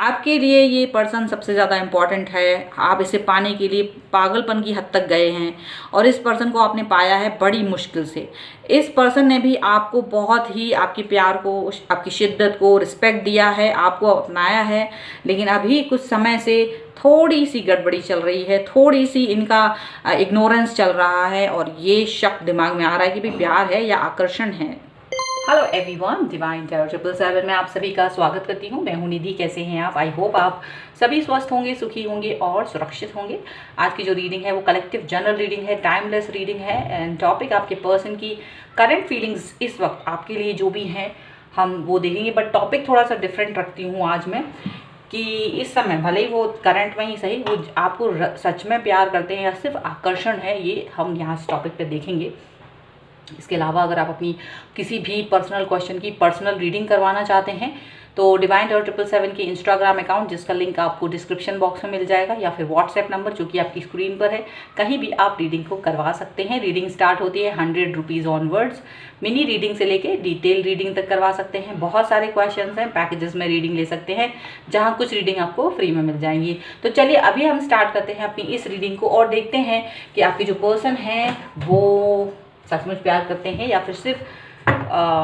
आपके लिए ये पर्सन सबसे ज़्यादा इम्पॉर्टेंट है। आप इसे पाने के लिए पागलपन की हद तक गए हैं और इस पर्सन को आपने पाया है बड़ी मुश्किल से। इस पर्सन ने भी आपको बहुत ही आपके प्यार को, आपकी शिद्दत को रिस्पेक्ट दिया है, आपको अपनाया है, लेकिन अभी कुछ समय से थोड़ी सी गड़बड़ी चल रही है, थोड़ी सी इनका इग्नोरेंस चल रहा है और ये शक दिमाग में आ रहा है कि भी प्यार है या आकर्षण है। हेलो एवरीवन, डिवाइन टैरो 777 में आप सभी का स्वागत करती हूँ। मैं हूँ निधि। कैसे हैं आप? आई होप आप सभी स्वस्थ होंगे, सुखी होंगे और सुरक्षित होंगे। आज की जो रीडिंग है वो कलेक्टिव जनरल रीडिंग है, टाइमलेस रीडिंग है एंड टॉपिक आपके पर्सन की करंट फीलिंग्स इस वक्त आपके लिए जो भी हैं हम वो देखेंगे। बट टॉपिक थोड़ा सा डिफरेंट रखती हूँ आज मैं, कि इस समय भले ही वो करंट में ही सही, वो आपको सच में प्यार करते हैं या सिर्फ आकर्षण है, ये हम यहाँ इस टॉपिक पे देखेंगे। इसके अलावा अगर आप अपनी किसी भी पर्सनल क्वेश्चन की पर्सनल रीडिंग करवाना चाहते हैं तो डिवाइन टैरो 777 के इंस्टाग्राम अकाउंट, जिसका लिंक आपको डिस्क्रिप्शन बॉक्स में मिल जाएगा, या फिर व्हाट्सएप नंबर जो कि आपकी स्क्रीन पर है, कहीं भी आप रीडिंग को करवा सकते हैं। रीडिंग स्टार्ट होती है 100 रुपीज़ ऑनवर्ड्स। मिनी रीडिंग से लेके डिटेल रीडिंग तक करवा सकते हैं। बहुत सारे क्वेश्चन हैं, पैकेजेस में रीडिंग ले सकते हैं जहाँ कुछ रीडिंग आपको फ्री में मिल जाएंगी। तो चलिए अभी हम स्टार्ट करते हैं अपनी इस रीडिंग को और देखते हैं कि आपके जो पर्सन हैं वो सचमुच प्यार करते हैं या फिर सिर्फ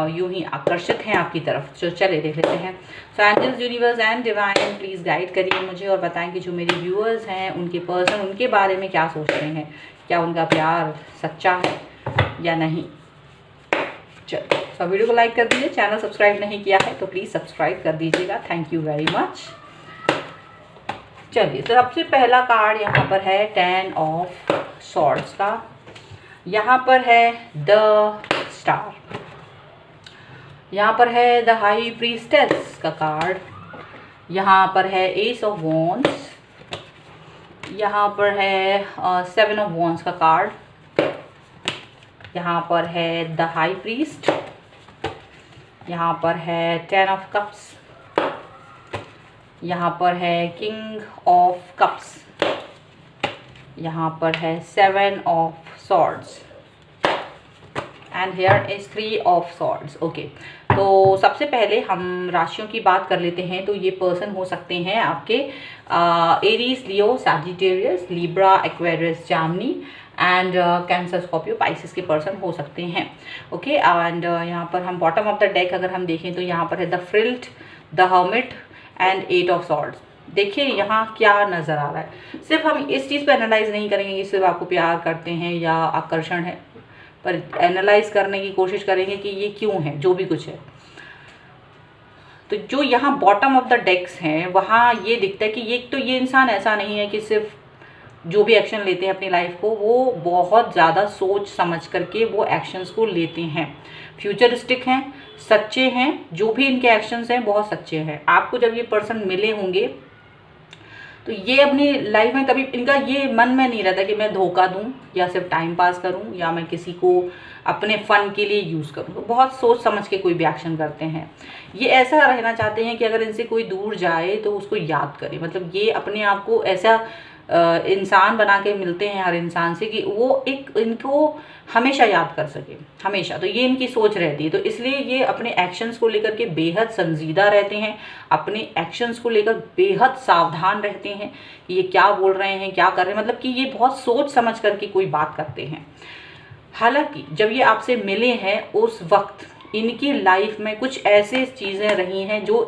यूं ही आकर्षित हैं आपकी तरफ। तो चले देख लेते हैं। So angels, universe and divine please guide करिए मुझे और बताएं कि जो मेरे व्यूअर्स हैं उनके पर्सन उनके बारे में क्या सोच रहे हैं, क्या उनका प्यार सच्चा है या नहीं। चलो, तो वीडियो को लाइक कर दीजिए। चैनल सब्सक्राइब नहीं किया है तो प्लीज़ सब्सक्राइब कर दीजिएगा। Thank you very much. चलिए, तो सबसे पहला कार्ड यहाँ पर है 10 ऑफ सॉर्ड्स का। यहाँ पर है द स्टार, यहाँ पर है द हाई प्रीस्टेस का कार्ड, यहाँ पर है एस ऑफ वॉन्ड्स, यहाँ पर है 7 ऑफ वॉन्ड्स का कार्ड, यहाँ पर है द हाई प्रीस्ट, यहाँ पर है 10 ऑफ कप्स, यहाँ पर है किंग ऑफ कप्स, यहाँ पर है 7 of swords and here is 3 of swords। Okay, तो सबसे पहले हम राशियों की बात कर लेते हैं। तो ये पर्सन हो सकते हैं आपके Aries, Leo, Sagittarius, Libra, Aquarius, Jamini and cancer, Scorpio, Pisces के पर्सन हो सकते हैं। ओके, एंड यहाँ पर हम बॉटम ऑफ द डेक अगर हम देखें तो यहाँ पर है द फ्रिल्ट, the hermit and 8 of swords. देखिए यहाँ क्या नज़र आ रहा है। सिर्फ हम इस चीज़ पे एनालाइज नहीं करेंगे कि सिर्फ आपको प्यार करते हैं या आकर्षण है, पर एनालाइज करने की कोशिश करेंगे कि ये क्यों है, जो भी कुछ है। तो जो यहाँ बॉटम ऑफ द डेक्स हैं वहाँ ये दिखता है कि ये इंसान ऐसा नहीं है कि सिर्फ जो भी एक्शन लेते हैं अपनी लाइफ को वो बहुत ज़्यादा सोच समझ करके वो एक्शंस को लेते हैं। फ्यूचरिस्टिक हैं, सच्चे हैं, जो भी इनके एक्शंस हैं बहुत सच्चे हैं। आपको जब ये पर्सन मिले होंगे तो ये अपनी लाइफ में कभी इनका ये मन में नहीं रहता कि मैं धोखा दूं या सिर्फ टाइम पास करूं या मैं किसी को अपने फ़न के लिए यूज़ करूं। तो बहुत सोच समझ के कोई भी एक्शन करते हैं। ये ऐसा रहना चाहते हैं कि अगर इनसे कोई दूर जाए तो उसको याद करे। मतलब ये अपने आप को ऐसा इंसान बना के मिलते हैं हर इंसान से कि वो एक इनको हमेशा याद कर सके, हमेशा। तो ये इनकी सोच रहती है। तो इसलिए ये अपने एक्शंस को लेकर के बेहद संजीदा रहते हैं, अपने एक्शंस को लेकर बेहद सावधान रहते हैं कि ये क्या बोल रहे हैं, क्या कर रहे हैं। मतलब कि ये बहुत सोच समझ करके कोई बात करते हैं। हालांकि जब ये आपसे मिले हैं उस वक्त इनकी लाइफ में कुछ ऐसे चीज़ें रही हैं जो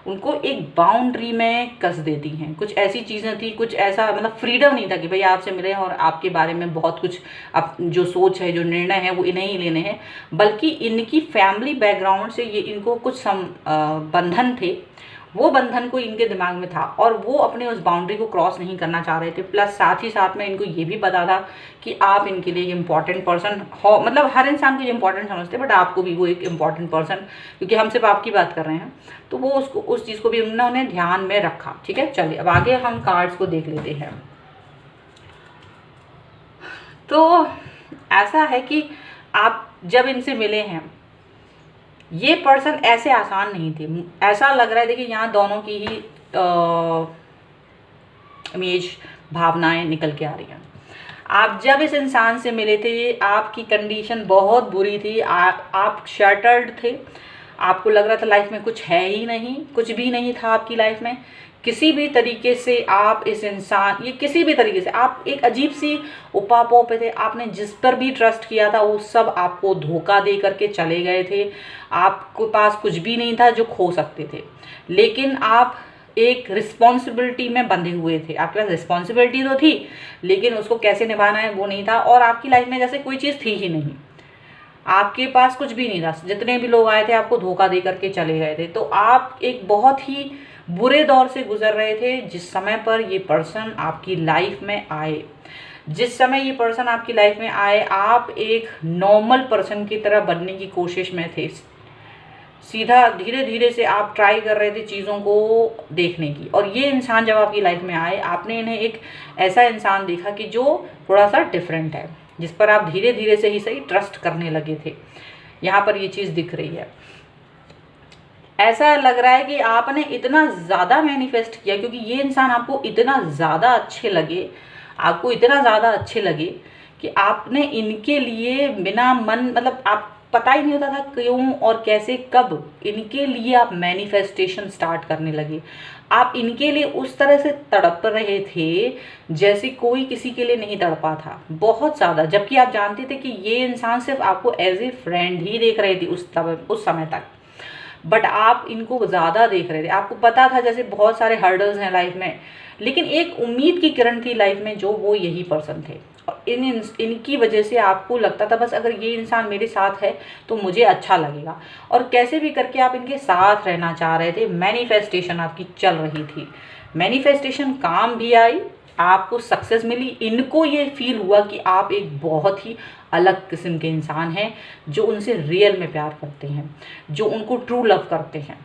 उनको एक बाउंड्री में कस देती हैं। कुछ ऐसी चीज़ें थी, कुछ ऐसा मतलब फ्रीडम नहीं था कि भाई आपसे मिले और आपके बारे में बहुत कुछ अब जो सोच है, जो निर्णय है वो इन्हें ही लेने हैं। बल्कि इनकी फैमिली बैकग्राउंड से ये इनको कुछ बंधन थे, वो बंधन को इनके दिमाग में था और वो अपने उस बाउंड्री को क्रॉस नहीं करना चाह रहे थे। प्लस साथ ही साथ में इनको ये भी पता था कि आप इनके लिए इम्पॉर्टेंट पर्सन हो। मतलब हर इंसान को इम्पॉर्टेंट समझते बट आपको भी वो एक इम्पॉर्टेंट पर्सन, क्योंकि हम सिर्फ आपकी बात कर रहे हैं, तो वो उस चीज़ को भी उन्होंने ध्यान में रखा। ठीक है, चलिए अब आगे हम कार्ड्स को देख लेते हैं। तो ऐसा है कि आप जब इनसे मिले हैं ये पर्सन ऐसे आसान नहीं थे। ऐसा लग रहा है, देखिए यहाँ दोनों की ही इमेज, भावनाएं निकल के आ रही हैं। आप जब इस इंसान से मिले थे आपकी कंडीशन बहुत बुरी थी, आप शटर्ड थे, आपको लग रहा था लाइफ में कुछ है ही नहीं, कुछ भी नहीं था आपकी लाइफ में, किसी भी तरीके से आप इस इंसान, ये किसी भी तरीके से आप एक अजीब सी उपापों पे थे, आपने जिस पर भी ट्रस्ट किया था वो सब आपको धोखा दे करके चले गए थे, आपके पास कुछ भी नहीं था जो खो सकते थे, लेकिन आप एक रिस्पॉन्सिबिलिटी में बंधे हुए थे, आपके पास रिस्पॉन्सिबिलिटी तो थी लेकिन उसको कैसे निभाना है वो नहीं था, और आपकी लाइफ में जैसे कोई चीज़ थी ही नहीं, आपके पास कुछ भी नहीं था, जितने भी लोग आए थे आपको धोखा दे करके चले गए थे। तो आप एक बहुत ही बुरे दौर से गुजर रहे थे जिस समय पर ये पर्सन आपकी लाइफ में आए। जिस समय ये पर्सन आपकी लाइफ में आए आप एक नॉर्मल पर्सन की तरह बनने की कोशिश में थे, सीधा धीरे धीरे से आप ट्राई कर रहे थे चीज़ों को देखने की, और ये इंसान जब आपकी लाइफ में आए आपने इन्हें एक ऐसा इंसान देखा कि जो थोड़ा सा डिफरेंट है, जिस पर आप धीरे धीरे से ही सही ट्रस्ट करने लगे थे। यहाँ पर ये चीज़ दिख रही है, ऐसा लग रहा है कि आपने इतना ज़्यादा मैनिफेस्ट किया, क्योंकि ये इंसान आपको इतना ज़्यादा अच्छे लगे, आपको इतना ज़्यादा अच्छे लगे कि आपने इनके लिए बिना मन, मतलब आप पता ही नहीं होता था क्यों और कैसे कब इनके लिए आप मैनिफेस्टेशन स्टार्ट करने लगे। आप इनके लिए उस तरह से तड़प रहे थे जैसे कोई किसी के लिए नहीं तड़पा था, बहुत ज़्यादा, जबकि आप जानते थे कि ये इंसान सिर्फ आपको एज ए फ्रेंड ही देख रहे थे उस समय तक, बट आप इनको ज़्यादा देख रहे थे। आपको पता था जैसे बहुत सारे हर्डल्स हैं लाइफ में, लेकिन एक उम्मीद की किरण थी लाइफ में, जो वो यही पर्सन थे, और इनकी वजह से आपको लगता था बस अगर ये इंसान मेरे साथ है तो मुझे अच्छा लगेगा, और कैसे भी करके आप इनके साथ रहना चाह रहे थे। मैनिफेस्टेशन आपकी चल रही थी, मैनिफेस्टेशन काम भी आई, आपको सक्सेस मिली, इनको ये फील हुआ कि आप एक बहुत ही अलग किस्म के इंसान हैं जो उनसे रियल में प्यार करते हैं, जो उनको ट्रू लव करते हैं।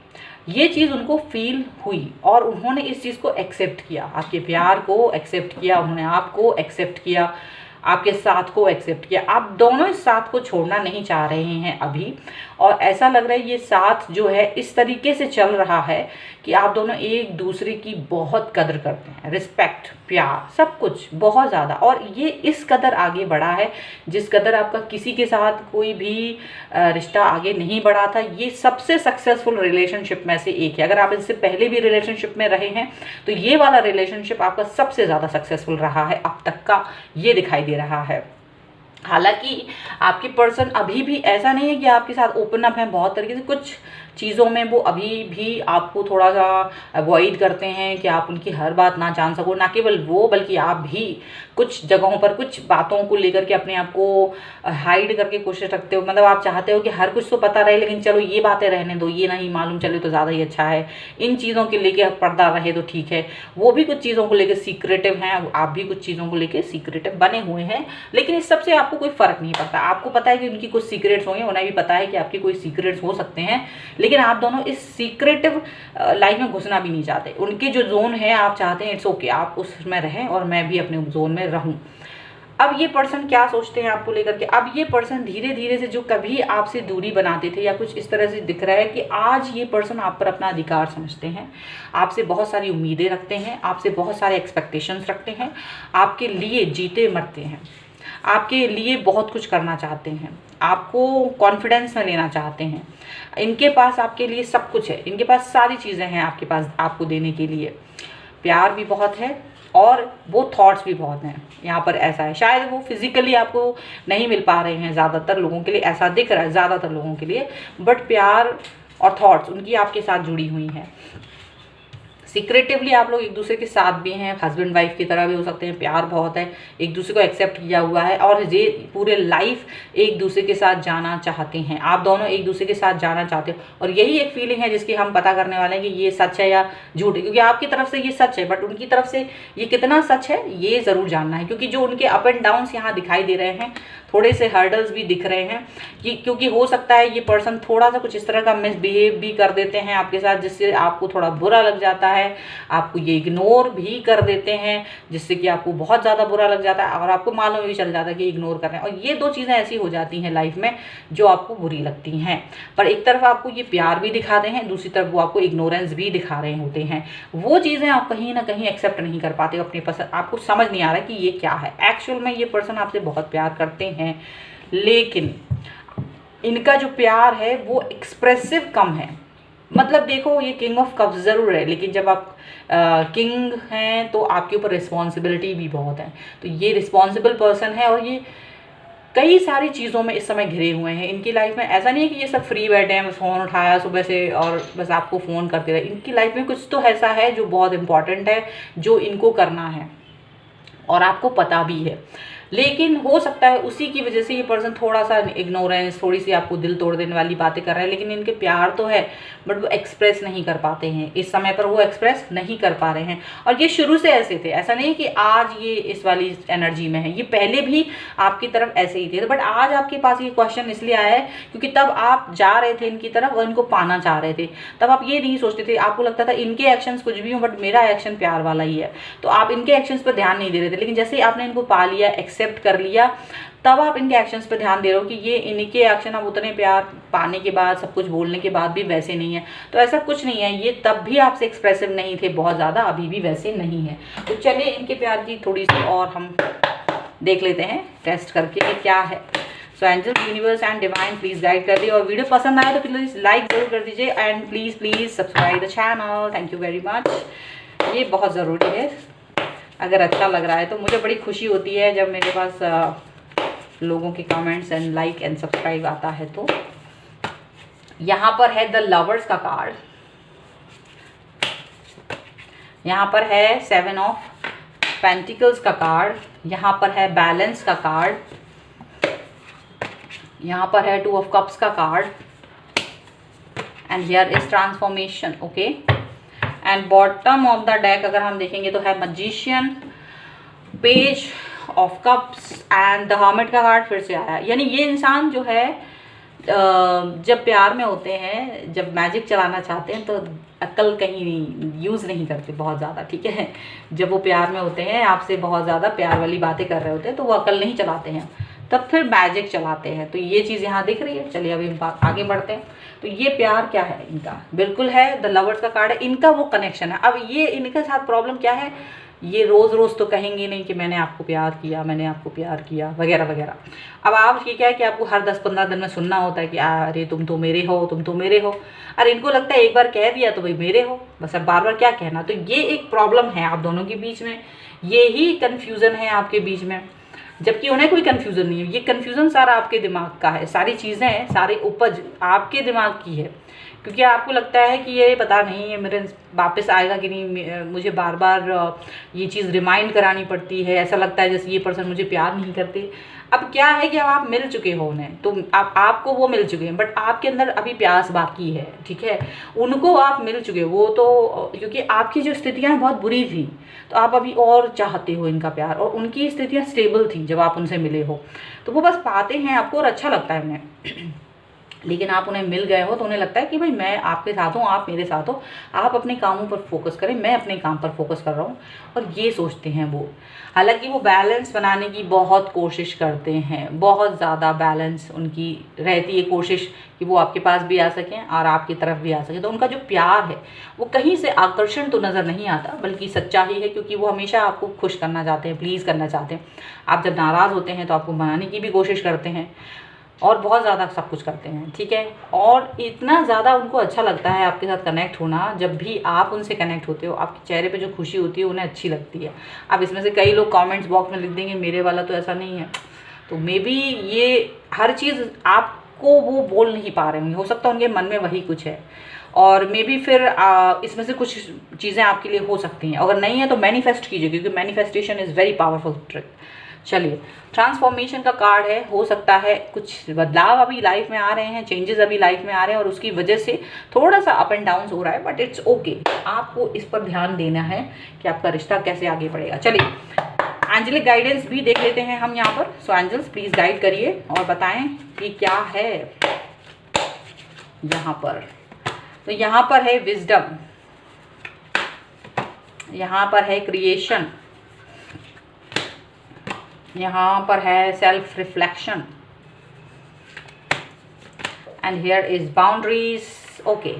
ये चीज़ उनको फील हुई और उन्होंने इस चीज़ को एक्सेप्ट किया, आपके प्यार को एक्सेप्ट किया, उन्होंने आपको एक्सेप्ट किया, आपके साथ को एक्सेप्ट किया। आप दोनों इस साथ को छोड़ना नहीं चाह रहे हैं अभी, और ऐसा लग रहा है ये साथ जो है इस तरीके से चल रहा है कि आप दोनों एक दूसरे की बहुत कदर करते हैं, रिस्पेक्ट, प्यार, सब कुछ बहुत ज़्यादा, और ये इस कदर आगे बढ़ा है जिस कदर आपका किसी के साथ कोई भी रिश्ता आगे नहीं बढ़ा था। ये सबसे सक्सेसफुल रिलेशनशिप में से एक है। अगर आप इससे पहले भी रिलेशनशिप में रहे हैं तो ये वाला रिलेशनशिप आपका सबसे ज़्यादा सक्सेसफुल रहा है अब तक का, ये दिखाई दे रहा है। हालांकि आपकी पर्सन अभी भी ऐसा नहीं है कि आपके साथ ओपन अप है, बहुत तरीके से कुछ चीज़ों में वो अभी भी आपको थोड़ा सा अवॉइड करते हैं कि आप उनकी हर बात ना जान सको। ना केवल वो बल्कि आप भी कुछ जगहों पर कुछ बातों को लेकर के अपने आप को हाइड करके कोशिश रखते हो, मतलब आप चाहते हो कि हर कुछ तो पता रहे लेकिन चलो ये बातें रहने दो, ये नहीं मालूम चले तो ज़्यादा ही अच्छा है, इन चीज़ों के लेके पर्दा रहे तो ठीक है। वो भी कुछ चीज़ों को लेकर सीक्रेटिव हैं, आप भी कुछ चीज़ों को लेकर सीक्रेटिव बने हुए हैं, लेकिन इस सबसे आपको कोई फ़र्क नहीं पड़ता। आपको पता है कि उनकी कुछ सीक्रेट्स होंगे, उन्हें भी पता है कि आपकी कोई सीक्रेट्स हो सकते हैं, लेकिन आप दोनों इस सीक्रेटिव लाइफ में घुसना भी नहीं चाहते। उनके जो जोन है आप चाहते हैं इट्स ओके, आप उसमें रहें और मैं भी अपने जोन में रहूं। अब ये पर्सन क्या सोचते हैं आपको लेकर के, अब ये पर्सन धीरे धीरे से जो कभी आपसे दूरी बनाते थे या कुछ इस तरह से दिख रहा है कि आज ये पर्सन आप पर अपना अधिकार समझते हैं, आपसे बहुत सारी उम्मीदें रखते हैं, आपसे बहुत सारे एक्सपेक्टेशंस रखते हैं, आपके लिए जीते मरते हैं, आपके लिए बहुत कुछ करना चाहते हैं, आपको कॉन्फिडेंस में लेना चाहते हैं। इनके पास आपके लिए सब कुछ है, इनके पास सारी चीज़ें हैं आपके पास आपको देने के लिए, प्यार भी बहुत है और वो थॉट्स भी बहुत हैं। यहाँ पर ऐसा है शायद वो फिज़िकली आपको नहीं मिल पा रहे हैं, ज़्यादातर लोगों के लिए ऐसा दिख रहा है, ज़्यादातर लोगों के लिए, बट प्यार और थॉट्स उनकी आपके साथ जुड़ी हुई हैं। सीक्रेटिवली आप लोग एक दूसरे के साथ भी हैं, हस्बैंड वाइफ की तरह भी हो सकते हैं, प्यार बहुत है, एक दूसरे को एक्सेप्ट किया हुआ है और ये पूरे लाइफ एक दूसरे के साथ जाना चाहते हैं। आप दोनों एक दूसरे के साथ जाना चाहते हो और यही एक फीलिंग है जिसकी हम पता करने वाले हैं कि ये सच है या झूठ है, क्योंकि आपकी तरफ से ये सच है बट उनकी तरफ से ये कितना सच है ये ज़रूर जानना है, क्योंकि जो उनके अप एंड डाउन्स यहाँ दिखाई दे रहे हैं, थोड़े से हर्डल्स भी दिख रहे हैं कि क्योंकि हो सकता है ये पर्सन थोड़ा सा कुछ इस तरह का मिसबिहेव भी कर देते हैं आपके साथ जिससे आपको थोड़ा बुरा लग जाता है, आपको ये इग्नोर भी कर देते हैं जिससे कि आपको बहुत ज़्यादा बुरा लग जाता है और आपको मालूम भी चल जाता है कि इग्नोर कर रहे हैं। और ये दो चीज़ें ऐसी हो जाती हैं लाइफ में जो आपको बुरी लगती हैं, पर एक तरफ आपको ये प्यार भी दिखाते हैं, दूसरी तरफ वो आपको इग्नोरेंस भी दिखा रहे होते हैं। वो चीज़ें आप कहीं ना कहीं एक्सेप्ट नहीं कर पाते अपने पसंद, आपको समझ नहीं आ रहा कि ये क्या है। एक्चुअल में ये पर्सन आपसे बहुत प्यार करते हैं, लेकिन इनका जो प्यार है वो एक्सप्रेसिव कम है। मतलब देखो ये किंग ऑफ कप्स ज़रूर है, लेकिन जब आप किंग हैं तो आपके ऊपर रिस्पॉन्सिबिलिटी भी बहुत है। तो ये रिस्पॉन्सिबल पर्सन है और ये कई सारी चीज़ों में इस समय घिरे हुए हैं। इनकी लाइफ में ऐसा नहीं है कि ये सब फ्री बैठे हैं, बस फ़ोन उठाया सुबह से और बस आपको फ़ोन करते रहे। इनकी लाइफ में कुछ तो ऐसा है जो बहुत इम्पॉर्टेंट है, जो इनको करना है और आपको पता भी है। लेकिन हो सकता है उसी की वजह से ये पर्सन थोड़ा सा इग्नोरेंस, थोड़ी सी आपको दिल तोड़ देने वाली बातें कर रहे हैं। लेकिन इनके प्यार तो है, बट वो एक्सप्रेस नहीं कर पाते हैं इस समय पर, वो एक्सप्रेस नहीं कर पा रहे हैं। और ये शुरू से ऐसे थे, ऐसा नहीं कि आज ये इस वाली एनर्जी में है, ये पहले भी आपकी तरफ ऐसे ही थे। बट आज आपके पास ये क्वेश्चन इसलिए आया है क्योंकि तब आप जा रहे थे इनकी तरफ और इनको पाना चाह रहे थे। तब आप ये नहीं सोचते थे, आपको लगता था इनके एक्शंस कुछ भी हो बट मेरा एक्शन प्यार वाला ही है, तो आप इनके एक्शंस पर ध्यान नहीं दे रहे थे। लेकिन जैसे ही आपने इनको पा लिया, एक्सेप्ट कर लिया, तब आप इनके एक्शंस पे ध्यान दे रहे हो कि ये इनके एक्शन अब उतने प्यार पाने के बाद, सब कुछ बोलने के बाद भी वैसे नहीं है। तो ऐसा कुछ नहीं है, ये तब भी आपसे एक्सप्रेसिव नहीं थे बहुत ज़्यादा, अभी भी वैसे नहीं है। तो चलिए इनके प्यार की थोड़ी सी और हम देख लेते हैं टेस्ट करके कि क्या है। So angel, universe and divine please guide कर दिए। और वीडियो पसंद आए तो प्लीज़ लाइक ज़रूर कर दीजिए and please subscribe the channel. Thank you very much, ये बहुत ज़रूरी है। अगर अच्छा लग रहा है तो मुझे बड़ी खुशी होती है जब मेरे पास लोगों के comments and like and subscribe आता है। तो यहाँ पर है द लवर्स का कार्ड, यहाँ पर है 7 ऑफ पेंटिकल्स का कार्ड, यहाँ पर है बैलेंस का कार्ड, यहाँ पर है 2 ऑफ कप्स का card and here is transformation. Okay, and bottom of the deck अगर हम देखेंगे तो है magician, page of cups and the hermit का कार्ड फिर से आया। यानी ये इंसान जो है जब प्यार में होते हैं, जब मैजिक चलाना चाहते हैं तो अक्ल कहीं यूज़ नहीं करते बहुत ज़्यादा, ठीक है। जब वो प्यार में होते हैं, आपसे बहुत ज़्यादा प्यार वाली बातें कर रहे होते हैं तो वो अक्ल नहीं चलाते हैं, तब फिर मैजिक चलाते हैं। तो ये चीज़ यहाँ दिख रही है। चलिए अभी आगे बढ़ते हैं। तो ये प्यार क्या है इनका, बिल्कुल है द लवर्स का कार्ड है, इनका वो कनेक्शन है। अब ये इनके साथ प्रॉब्लम क्या है, ये रोज़ रोज़ तो कहेंगे नहीं कि मैंने आपको प्यार किया, मैंने आपको प्यार किया वगैरह वगैरह। अब आप ये क्या है कि आपको हर 10-15 दिन में सुनना होता है कि अरे तुम तो मेरे हो, तुम तो मेरे हो। अरे इनको लगता है एक बार कह दिया तो भाई मेरे हो, बस अब बार बार क्या कहना। तो ये एक प्रॉब्लम है आप दोनों के बीच में, ये ही कन्फ्यूज़न है आपके बीच में, जबकि उन्हें कोई कन्फ्यूज़न नहीं है। ये कन्फ्यूज़न सारा आपके दिमाग का है, सारी चीज़ें, सारी उपज आपके दिमाग की है। क्योंकि आपको लगता है कि ये पता नहीं है मेरे वापस आएगा कि नहीं, मुझे बार बार ये चीज़ रिमाइंड करानी पड़ती है। ऐसा लगता है जैसे ये पर्सन मुझे प्यार नहीं करते। अब क्या है कि अब आप मिल चुके हो उन्हें, तो आपको वो मिल चुके हैं, बट आपके अंदर अभी प्यास बाकी है, ठीक है। उनको आप मिल चुके हो, वो तो क्योंकि आपकी जो स्थितियाँ बहुत बुरी थी तो आप अभी और चाहते हो इनका प्यार, और उनकी स्थितियाँ स्टेबल थी जब आप उनसे मिले हो, तो वो बस पाते हैं आपको और अच्छा लगता है उन्हें। लेकिन आप उन्हें मिल गए हो तो उन्हें लगता है कि भाई मैं आपके साथ हूँ, आप मेरे साथ हो, आप अपने कामों पर फोकस करें, मैं अपने काम पर फोकस कर रहा हूँ, और ये सोचते हैं वो। हालांकि वो बैलेंस बनाने की बहुत कोशिश करते हैं, बहुत ज़्यादा बैलेंस उनकी रहती है कोशिश कि वो आपके पास भी आ सकें और आपकी तरफ भी आ सकें। तो उनका जो प्यार है वो कहीं से आकर्षण तो नज़र नहीं आता, बल्कि सच्चा ही है, क्योंकि वो हमेशा आपको खुश करना चाहते हैं, प्लीज़ करना चाहते हैं। आप जब नाराज़ होते हैं तो आपको मनाने की भी कोशिश करते हैं और बहुत ज़्यादा सब कुछ करते हैं, ठीक है। और इतना ज़्यादा उनको अच्छा लगता है आपके साथ कनेक्ट होना, जब भी आप उनसे कनेक्ट होते हो आपके चेहरे पे जो खुशी होती है उन्हें अच्छी लगती है। अब इसमें से कई लोग कमेंट्स बॉक्स में लिख देंगे मेरे वाला तो ऐसा नहीं है, तो मे बी ये हर चीज़ आपको वो बोल नहीं पा रहे होंगे, हो सकता है उनके मन में वही कुछ है, और मे बी फिर इसमें से कुछ चीज़ें आपके लिए हो सकती हैं। अगर नहीं है तो मैनिफेस्ट कीजिए, क्योंकि manifestation is very powerful trick. चलिए, ट्रांसफॉर्मेशन का कार्ड है, हो सकता है कुछ बदलाव अभी लाइफ में आ रहे हैं, चेंजेस अभी लाइफ में आ रहे हैं, और उसकी वजह से थोड़ा सा अप एंड डाउन हो रहा है, बट इट्स ओके। आपको इस पर ध्यान देना है कि आपका रिश्ता कैसे आगे बढ़ेगा। चलिए, एंजेलिक गाइडेंस भी देख लेते हैं हम यहाँ पर। सो एंजल्स प्लीज़ गाइड करिए और बताएं कि क्या है यहाँ पर। तो यहाँ पर है विजडम, यहाँ पर है क्रिएशन, यहाँ पर है self reflection, and here is boundaries. Okay,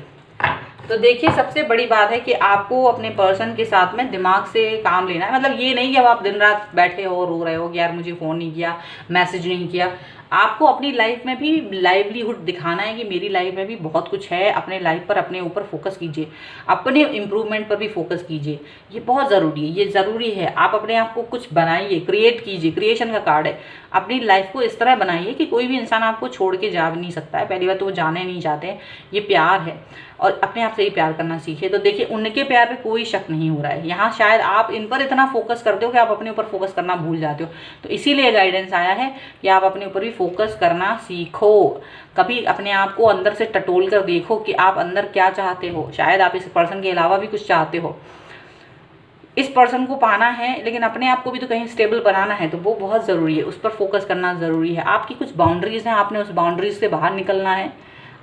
तो देखिए सबसे बड़ी बात है कि आपको अपने पर्सन के साथ में दिमाग से काम लेना है। मतलब ये नहीं कि अब आप दिन रात बैठे हो रो रहे हो कि यार मुझे फ़ोन नहीं किया, मैसेज नहीं किया। आपको अपनी लाइफ में भी लाइवलीहुड दिखाना है कि मेरी लाइफ में भी बहुत कुछ है। अपने लाइफ पर, अपने ऊपर फोकस कीजिए, अपने इम्प्रूवमेंट पर भी फोकस कीजिए, ये बहुत ज़रूरी है, ये ज़रूरी है। आप अपने आप को कुछ बनाइए, क्रिएट कीजिए, क्रिएशन का कार्ड है। अपनी लाइफ को इस तरह बनाइए कि कोई भी इंसान आपको छोड़ के जा भी नहीं सकता है। पहली बात तो वो जाने नहीं चाहते हैं, ये प्यार है, और अपने आप से ही प्यार करना सीखिए। तो देखिए, उनके प्यार पे कोई शक नहीं हो रहा है यहाँ। शायद आप इन पर इतना फोकस करते हो कि आप अपने ऊपर फोकस करना भूल जाते हो। तो इसीलिए गाइडेंस आया है कि आप अपने ऊपर भी फोकस करना सीखो। कभी अपने आप को अंदर से टटोल कर देखो कि आप अंदर क्या चाहते हो। शायद आप इस पर्सन के अलावा भी कुछ चाहते हो, इस पर्सन को पाना है, लेकिन अपने आप को भी तो कहीं स्टेबल बनाना है, तो वो बहुत ज़रूरी है, उस पर फोकस करना ज़रूरी है। आपकी कुछ बाउंड्रीज़ हैं, आपने उस बाउंड्रीज से बाहर निकलना है।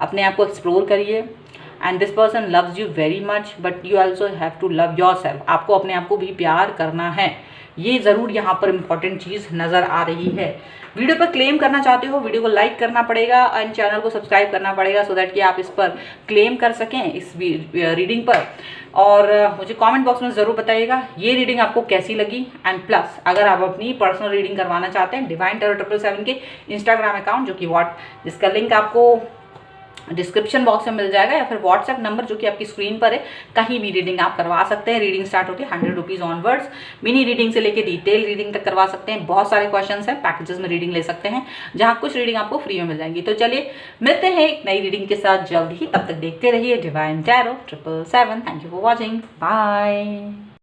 अपने आप को एक्सप्लोर करिए। And this person loves you very much, but you also have to love yourself. आपको अपने आप को भी प्यार करना है, ये ज़रूर यहाँ पर इम्पॉर्टेंट चीज़ नज़र आ रही है। वीडियो पर क्लेम करना चाहते हो, वीडियो को लाइक करना पड़ेगा एंड चैनल को सब्सक्राइब करना पड़ेगा, सो दैट कि आप इस पर क्लेम कर सकें इस रीडिंग पर। और मुझे कमेंट बॉक्स में ज़रूर बताइएगा ये रीडिंग आपको कैसी लगी। एंड प्लस अगर आप अपनी पर्सनल रीडिंग करवाना चाहते हैं, डिवाइन टैरो 777 के इंस्टाग्राम अकाउंट, जो कि जिसका लिंक आपको डिस्क्रिप्शन बॉक्स में मिल जाएगा, या फिर व्हाट्सएप नंबर जो कि आपकी स्क्रीन पर है, कहीं भी रीडिंग आप करवा सकते हैं। रीडिंग स्टार्ट होती है 100 रुपीज़ ऑनवर्ड्स। मिनी रीडिंग से लेके डिटेल रीडिंग तक करवा सकते हैं। बहुत सारे क्वेश्चंस हैं, पैकेजेस में रीडिंग ले सकते हैं, जहां कुछ रीडिंग आपको फ्री में मिल जाएंगी। तो चलिए मिलते हैं एक नई रीडिंग के साथ जल्द ही, तब तक देखते रहिए Divine Tarot 777। Thank you for watching, bye.